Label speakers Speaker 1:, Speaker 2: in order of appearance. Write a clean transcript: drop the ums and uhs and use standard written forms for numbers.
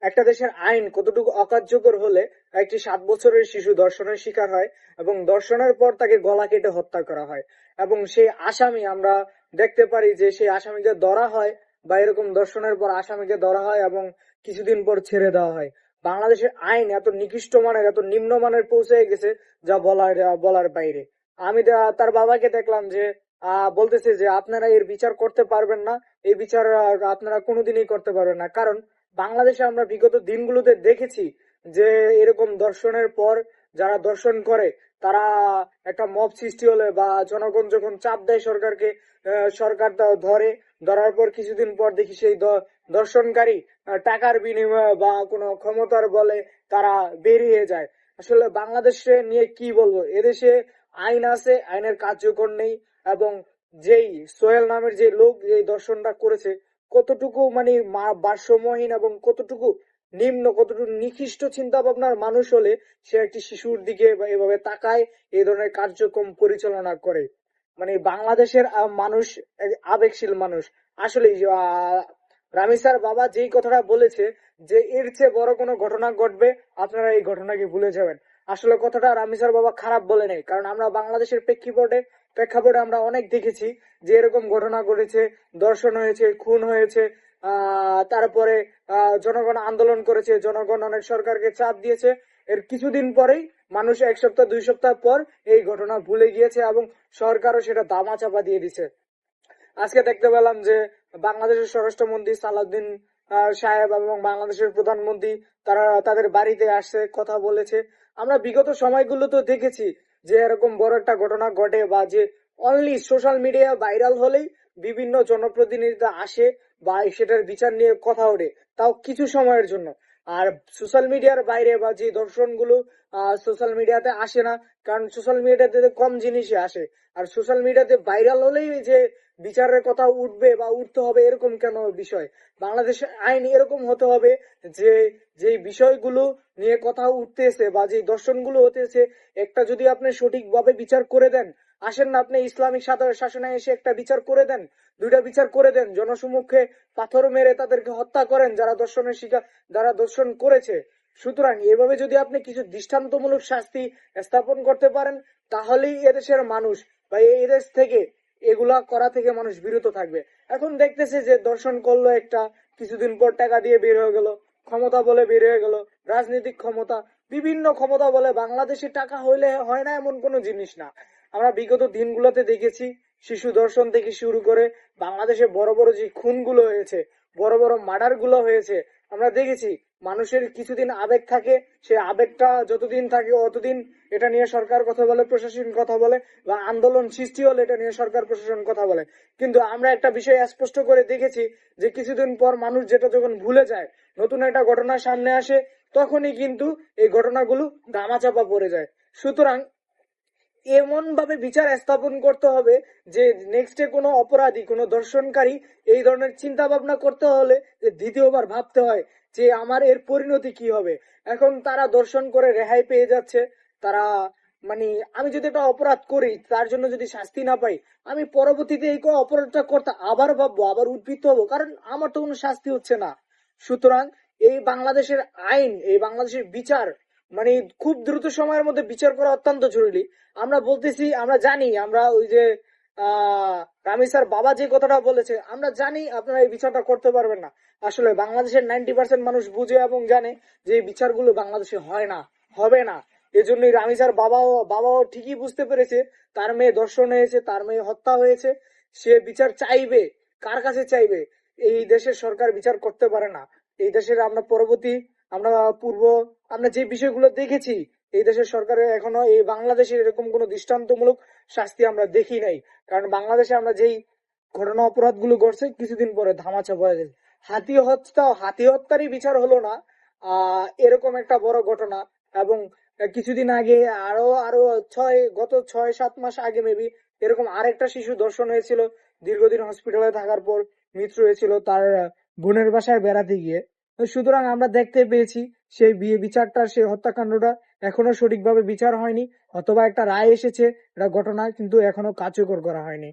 Speaker 1: একটা দেশের আইন কতটুকু অকার্যকর হলে একটি 7 বছরের শিশু ধর্ষণের শিকার হয় এবং ধর্ষণের পর তাকে গলা কেটে হত্যা করা হয় এবং সেই আসামি আমরা দেখতে পারি যে সেই আসামিকে ধরা হয় বা এরকম ধর্ষণের পর আসামিকে ধরা হয় এবং কিছুদিন পর ছেড়ে দেওয়া হয়। বাংলাদেশের আইন এত নিকৃষ্ট মানের, এত নিম্নমানের পৌঁছে গেছে যা বলার বাইরে। আমি তার বাবাকে দেখলাম যে বলতেছে যে আপনারা এর বিচার করতে পারবেন না, এই বিচার আপনারা কোনোদিনই করতে পারবেন না। কারণ বাংলাদেশে আমরা বিগত দিনগুলোতে দেখেছি যে এরকম দর্শনের পর যারা দর্শন করে তারা একটা মব সৃষ্টি হলে বা জনগণ যখন চাপ দেয় সরকারকে, সরকার ধরার পর কিছুদিন পর দেখি সেই দর্শনকারী টাকার বিনিময়ে বা কোনো ক্ষমতার বলে তারা বেরিয়ে যায়। আসলে বাংলাদেশে নিয়ে কি বলবো, এদেশে আইন আছে, আইনের কার্যকর নেই। এবং যেই সোহেল নামের যে লোক যে দর্শনটা করেছে কতটুকু মানে ভারসাম্যহীন এবং কতটুকু নিম্ন, কতটুকু নিকৃষ্ট চিন্তা ভাবনার মানুষ হলে সে একটি শিশুর দিকে এভাবে তাকায়, এই ধরনের কার্যক্রম পরিচালনা করে। মানে বাংলাদেশের মানুষ আবেগশীল মানুষ। আসলে রামি স্যার বাবা যেই কথাটা বলেছে যে এর চেয়ে বড় কোনো ঘটনা ঘটবে, আপনারা এই ঘটনাকে ভুলে যাবেন। আসলে কথাটা রামি স্যার বাবা খারাপ বলে নেই, কারণ আমরা বাংলাদেশের প্রেক্ষাপটে আমরা অনেক দেখেছি যে এরকম ঘটনা ঘটেছে, ধর্ষণ হয়েছে, খুন হয়েছে। তারপরে জনগণ আন্দোলন করেছে, জনগণ অনেক সরকারকে চাপ দিয়েছে। এর কিছুদিন পরেই মানুষ 1 সপ্তাহ 2 সপ্তাহ পর এই ঘটনা ভুলে গিয়েছে এবং সরকারও সেটা দামাচাপা দিয়ে দিছে। আজকে দেখতে পেলাম যে বাংলাদেশের স্বরাষ্ট্রমন্ত্রী সালাউদ্দিন সাহেব এবং বাংলাদেশের প্রধানমন্ত্রী তারা তাদের বাড়িতে আসছে, কথা বলেছে। আমরা বিগত সময়গুলো তো দেখেছি যে এরকম বড় একটা ঘটনা ঘটে বা যে অনলি সোশ্যাল মিডিয়া ভাইরাল হলেই বিভিন্ন জনপ্রতিনিধিরা আসে বা সেটার বিচার নিয়ে কথা ওঠে, তাও কিছু সময়ের জন্য। আর সোশ্যাল মিডিয়ার বাইরে বা যে দর্শনগুলো সোশ্যাল মিডিয়াতে আসে না, কারণ সোশ্যাল মিডিয়াতে কম জিনিসই আসে। আর সোশ্যাল মিডিয়াতে ভাইরাল হলেই যে বিচারের কথা উঠবে বা উঠতে হবে এরকম কেন বিষয়? বাংলাদেশের আইন এরকম হতে হবে যে যে বিষয়গুলো নিয়ে কথা উঠতেছে বা যে দর্শনগুলো হতেছে, একটা যদি আপনি সঠিকভাবে বিচার করে দেন, আসেন না আপনি ইসলামিক শাসনে এসে একটা বিচার করে দেন, দুইটা বিচার করে দেন, জনসম্মুখে পাথর মেরে তাদেরকে হত্যা করেন যারা দর্শনের শিকার, যারা দর্শন করেছে। সুতরাং এভাবে যদি আপনি কিছু দৃষ্টান্তমূলক শাস্তি স্থাপন করতে পারেন, তাহলেই এদেশের মানুষ বা এই দেশ থেকে এগুলা করা থেকে মানুষ বিরত থাকবে। এখন দেখতেছে যে দর্শন করলো একটা, কিছুদিন পর টাকা দিয়ে বের হয়ে গেল, ক্ষমতা বলে বের হয়ে গেল, রাজনৈতিক ক্ষমতা, বিভিন্ন ক্ষমতা বলে। বাংলাদেশে টাকা হইলে হয় না এমন কোনো জিনিস না। আমরা বিগত দিনগুলোতে দেখেছি শিশু ধর্ষণ থেকে শুরু করে বাংলাদেশে বড় বড় যে খুনগুলো হয়েছে, বড় বড় মার্ডার গুলো হয়েছে, আমরা দেখেছি মানুষের কিছুদিন আবেগ থাকে, সে আবেগটা যতদিন থাকে অতদিন এটা নিয়ে সরকার কথা বলে, প্রশাসন কথা বলে, বা আন্দোলন সৃষ্টি হলে এটা নিয়ে সরকার প্রশাসন কথা বলে। কিন্তু আমরা একটা বিষয় স্পষ্ট করে দেখেছি যে কিছুদিন পর মানুষ যেটা যখন ভুলে যায়, নতুন একটা ঘটনা সামনে আসে, তখনই কিন্তু এই ঘটনাগুলো ধামাচাপা পড়ে যায়। সুতরাং এমন ভাবে বিচার স্থাপন করতে হবে যে নেক্সটে কোনো অপরাধী, কোনো দর্শনকারী এই ধরনের চিন্তা ভাবনা করতে হলে যে দ্বিতীয়বার ভাবতে হয় যে আমার এর পরিণতি কি হবে। এখন তারা দর্শন করে রেহাই পেয়ে যাচ্ছে, তারা মানে আমি যদি একটা অপরাধ করি তার জন্য যদি শাস্তি না পাই, আমি পরবর্তীতে এই অপরাধটা করতে আবার ভাববো, আবার উদ্বৃত্ত হবো, কারণ আমার তো কোনো শাস্তি হচ্ছে না। সুতরাং এই বাংলাদেশের আইন, এই বাংলাদেশের বিচার মানে খুব দ্রুত সময়ের মধ্যে বিচার করা অত্যন্ত জরুরি। আমরা বলতেছি, আমরা জানি, আমরা ওই যে রামি স্যার বাবা যে কথাটা বলেছে, আমরা জানি আপনারা এই বিচারটা করতে পারবেন না। আসলে বাংলাদেশের 90% মানুষ বুঝে এবং জানে যে এই বিচারগুলো বাংলাদেশে হয় না, হবে না। এজন্যই রামি স্যার বাবাও ঠিকই বুঝতে পেরেছে তার মেয়ে ধর্ষণ হয়েছে, তার মেয়ে হত্যা হয়েছে, সে বিচার চাইবে। কার কাছে চাইবে? এই দেশের সরকার বিচার করতে পারে না। এই দেশের আমরা পূর্ব আমরা যে বিষয়গুলো দেখেছি, এই দেশের সরকারের এখনো এই বাংলাদেশের এরকম কোন দৃষ্টান্তমূলক শাস্তি আমরা দেখি নাই। কারণ বাংলাদেশে আমরা যেই ঘটনা অপরাধ গুলো ঘটছে কিছুদিন পরে ধামাচাপা হয়ে গেছে। হাতি হত্যারই বিচার হলো না, এরকম একটা বড় ঘটনা। এবং কিছুদিন আগে আরো আরো গত 6-7 মাস আগে মেবি এরকম আরেকটা শিশু ধর্ষণ হয়েছিল, দীর্ঘদিন হসপিটালে থাকার পর মৃত্যু হয়েছিল তার বোনের বাসায় বেড়াতে গিয়ে। সুতরাং আমরা দেখতে পেয়েছি সেই বিচারটা, সেই হত্যাকাণ্ডটা এখনো সঠিকভাবে বিচার হয়নি, অথবা একটা রায় এসেছে, এটা ঘটনা কিন্তু এখনো কার্যকর করা হয়নি।